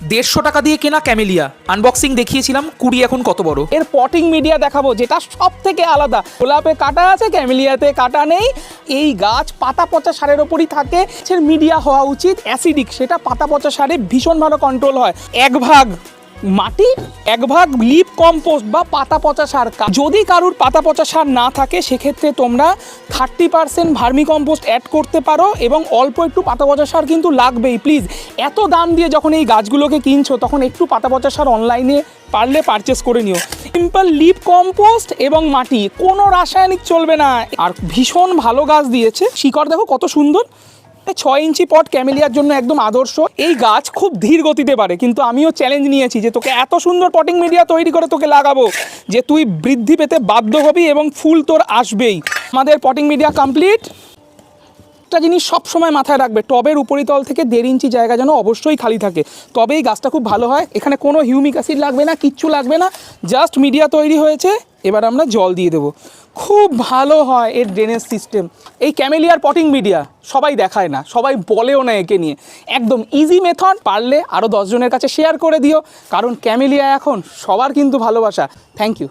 150 টাকা দিয়ে কেনা ক্যামেলিয়া আনবক্সিং দেখিয়েছিলাম, কুড়ি এখন কত বড়। এর পটিং মিডিয়া দেখাবো যেটা সব থেকে আলাদা। গোলাপে কাটা আছে, ক্যামেলিয়াতে কাটা নেই। এই গাছ পাতা পচা সারের ওপরই থাকে। এর মিডিয়া হওয়া উচিত অ্যাসিডিক, সেটা পাতা পচা সারে ভীষণ ভালো কন্ট্রোল হয়। 1 ভাগ মাটি, 1 ভাগ লিপ কম্পোস্ট বা পাতা পচা সার। যদি কারুর পাতা পচা সার না থাকে সেক্ষেত্রে তোমরা 30% ভার্মি কম্পোস্ট অ্যাড করতে পারো এবং অল্প একটু পাতা পচা সার কিন্তু লাগবেই। প্লিজ, এত দাম দিয়ে যখন এই গাছগুলোকে কিনছো তখন একটু পাতা পচা সার অনলাইনে পারলে পারচেস করে নিও। সিম্পল লিপ কম্পোস্ট এবং মাটি, কোনো রাসায়নিক চলবে না। আর ভীষণ ভালো গাছ দিয়েছে, শিকড় দেখো কত সুন্দর। 6 ইঞ্চি পট ক্যামেলিয়ার জন্য একদম আদর্শ। এই গাছ খুব ধীর গতিতে বাড়ে, কিন্তু আমিও চ্যালেঞ্জ নিয়েছি যে তোকে এত সুন্দর পটিং মিডিয়া তৈরি করে তোকে লাগাবো যে তুই বৃদ্ধি পেতে বাধ্য হবি এবং ফুল তোর আসবেই। আমাদের পটিং মিডিয়া কমপ্লিট। একটা জিনিস সবসময় মাথায় রাখবে, টবের উপরিতল থেকে 1.5 ইঞ্চি জায়গা যেন অবশ্যই খালি থাকে, তবেই গাছটা খুব ভালো হয়। এখানে কোনো হিউমিক অ্যাসিড লাগবে না, কিচ্ছু লাগবে না, জাস্ট মিডিয়া তৈরি হয়েছে। এবার আমরা জল দিয়ে দেবো। খুব ভালো হয় এর ড্রেনেজ সিস্টেম। এই ক্যামেলিয়ার পটিং মিডিয়া সবাই দেখায় না, সবাই বলেও না একে নিয়ে। একদম ইজি মেথড, পারলে আরও 10 জনের কাছে শেয়ার করে দিও, কারণ ক্যামেলিয়া এখন সবার কিন্তু ভালোবাসা। Thank you.